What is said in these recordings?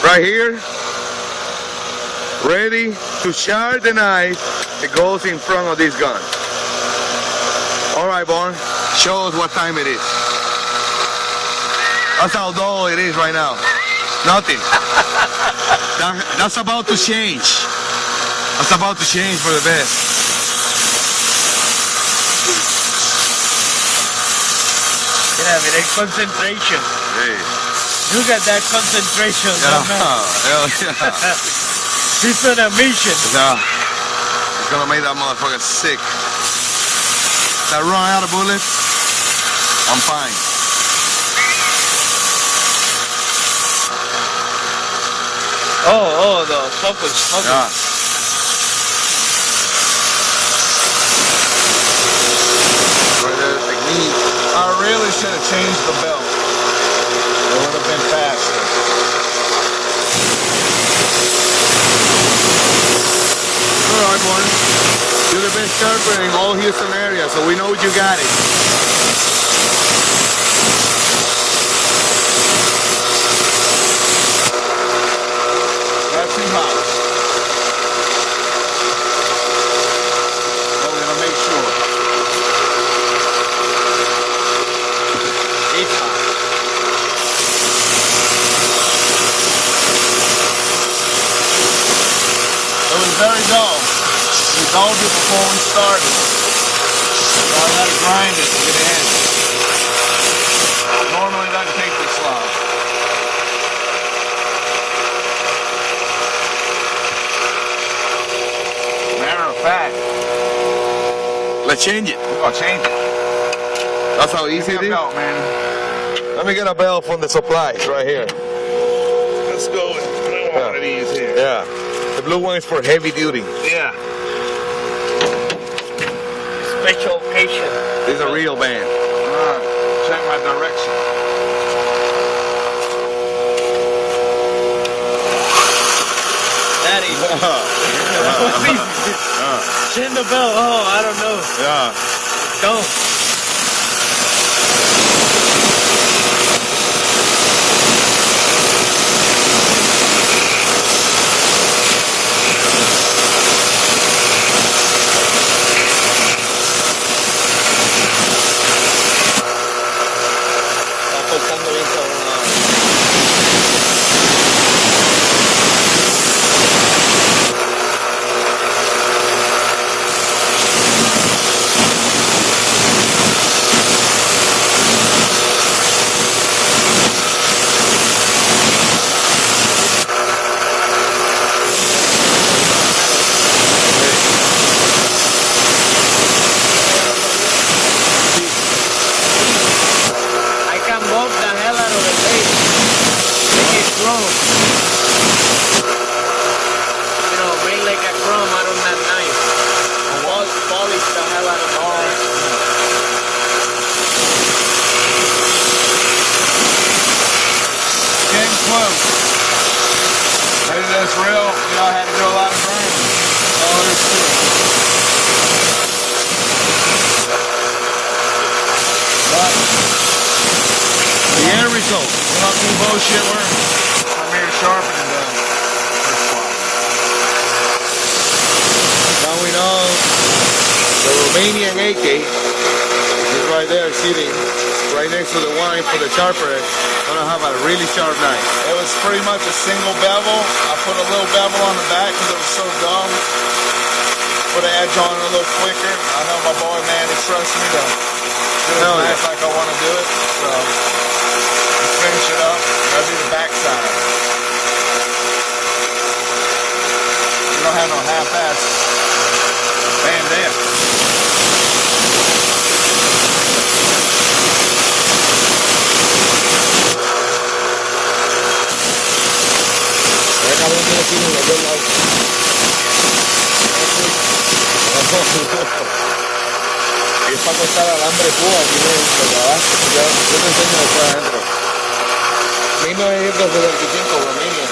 right here, ready to sharpen the knife. It goes in front of this gun. All right, Born, show us what time it is. That's how dull it is right now. Nothing. That's about to change. That's about to change for the best. Yeah, with that concentration. Hey. Look at that concentration. Yeah. Hell yeah. He's on a mission. Yeah. It's gonna make that motherfucker sick. If I run out of bullets, I'm fine. Oh, the focus. Yeah. I really should have changed the belt. It would have been faster. All right, boy. You're the best sharper in all Houston area, so we know you got it. Not too hot. We're gonna make sure. It's hot. It was very dull. We dulled it before we started. So I had to grind it to get it in. Normally it doesn't take this long. Matter of fact, Let's change it. we're gonna change it. That's how easy Give it me a is. belt, man. Let me get a belt from the supplies right here. Let's go with one of these here. Yeah. The blue one is for heavy duty. Yeah. Special occasion. This is a real band. Alright. Check my direction. Daddy. Chin the bell. Oh, I don't know. Yeah. Go. Está tocando bien cabrón. I can walk the hell out of the place. Make it chrome. You know, make like a chrome out of that knife. Polish the hell out of the knife. 10 close. Maybe that's real. You know, I had to do a lot of grinding. All there is to it. But The end result. we don't do bullshit work. I'm here sharpening the first spot. Now we know the Romanian AK is right there sitting right next to the wine for the sharper. Gonna have a really sharp knife. It was pretty much a single bevel. I put a little bevel on the back because it was so dumb. Put an edge on it a little quicker. I know my boy, man, he trusts me to do it Hell yeah. nice like I want to do it. So let's finish it up. Gotta do the back side. You don't have no half-ass bandana. Cabrón, tiene que ir en los dos lados. Y es para cortar alambre púa aquí de trabajo. Yo te enseño después adentro. 1975, Romania.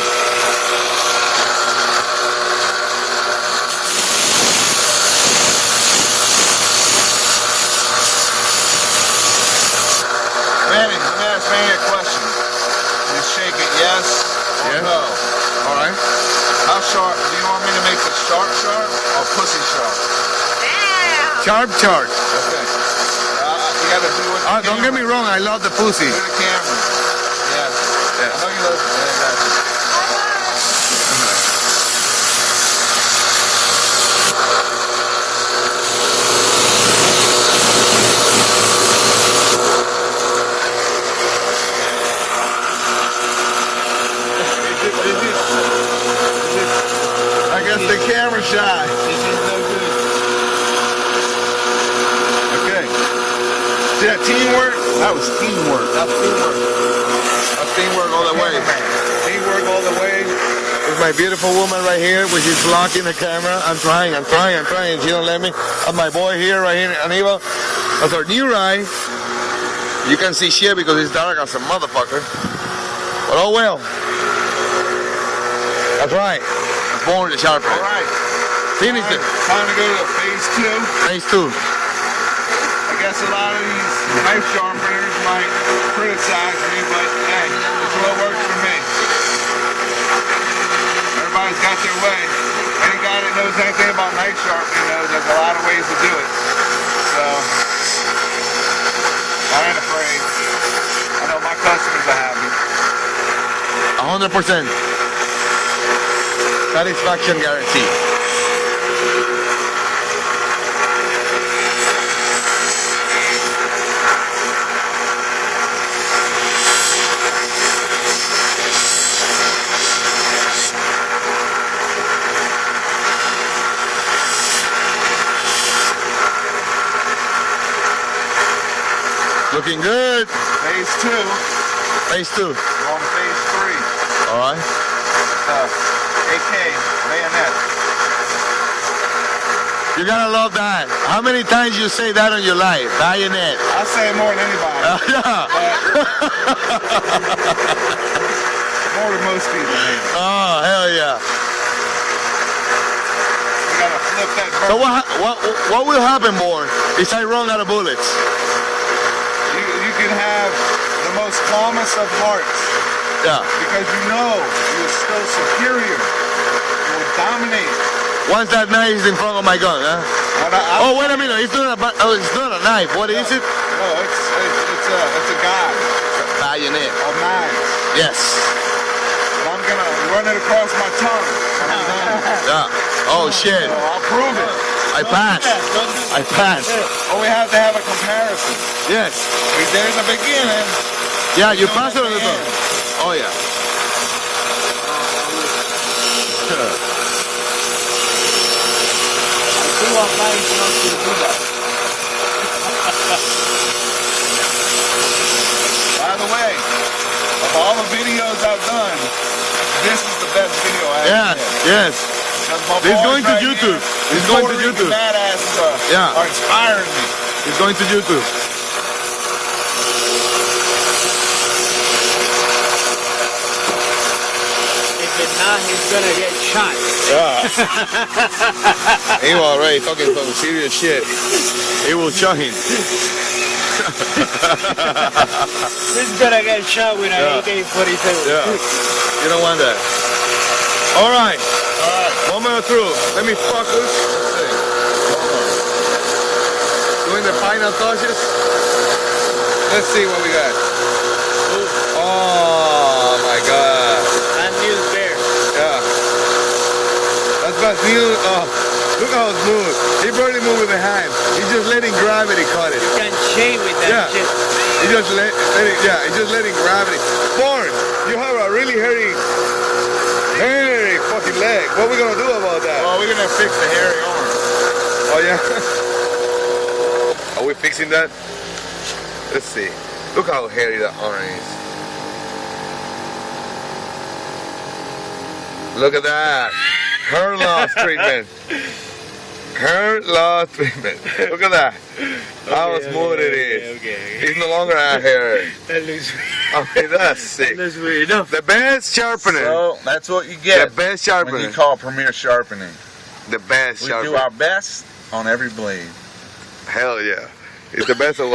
Manny, let me ask Manny a question. You shake it yes or Yeah. no? How sharp? Do you want me to make it sharp or pussy sharp? Sharp. Okay. You gotta do it. Oh, don't get me wrong, I love the pussy. Do the camera. Yes. I know you love it. Yeah, got you. I guess the camera shy. This is no good. Okay. See that teamwork? That was teamwork. That's teamwork. That's teamwork all the way. Teamwork all the way. With my beautiful woman right here, which is blocking the camera. I'm trying. She don't let me. And my boy here, right here, Aníbal. That's our new ride. You can see shit because it's dark as a motherfucker. But oh well. That's right. Born to sharpen. All right. Finish it. Time to go to phase 2. Phase 2. I guess a lot of these knife sharpeners might criticize me, but hey, it's what works for me. Everybody's got their way. Any guy that knows anything about knife sharpening knows there's a lot of ways to do it. So, I ain't afraid. I know my customers are happy. 100%. Satisfaction guarantee. Looking good. Phase 2. Phase 2. We're on phase 3. All right. AK, bayonet. You gotta love that. How many times you say that on your life? Bayonet. I say it more than anybody. Yeah. More than most people, maybe. Oh, hell yeah. You gotta flip that bird. So what will happen more if I run out of bullets? You can have the most calmest of hearts Yeah. because you know you're still superior. You will dominate. Once that knife is in front of my gun, huh? Oh, wait a minute. It's not a knife. What is it? No, it's a guide Bayonet. of knives. Yes. And I'm gonna run it across my tongue. when I'm done. Yeah. Oh, shit. So I'll prove it. I passed. I passed. But we have to have a comparison. Yes. We did in the beginning. Yeah, you passed it on the gun. Oh, yeah. I do want guys not to do that. By the way, of all the videos I've done, this is the best video I've Yes, done. yes. It's going to YouTube. It's going to YouTube. Badasses Yeah. are inspiring me. It's going to YouTube. If it's not, he's gonna get shot. Yeah. He was already talking some serious shit. It will show him. He's gonna get shot with an Yeah. AK-47. Yeah. You don't want that. All right. One more through. Let me focus. Let's see. Hold on. Doing the final touches. Let's see what we got. Oh my God. That news there. Yeah. That's what new. Oh, look how smooth. He barely moved with the hand. He's just letting gravity cut it. You can chain with that Yeah. shit. He just he's just letting gravity. Born, you have a really hairy fucking leg. What are we gonna do about that? Well, we're gonna fix the hairy arm. Oh yeah. Are we fixing that? Let's see. Look how hairy that arm is. Look at that. Hair loss treatment. Hair loss treatment. Look at that. How smooth it is. Okay. It's no longer a hair. That looks I mean, that's sick. That's weird enough. The best sharpener. So that's what you The get best when sharpener. you call Premier Sharpening. The best We sharpener. do our best on every blade. Hell yeah. It's the best of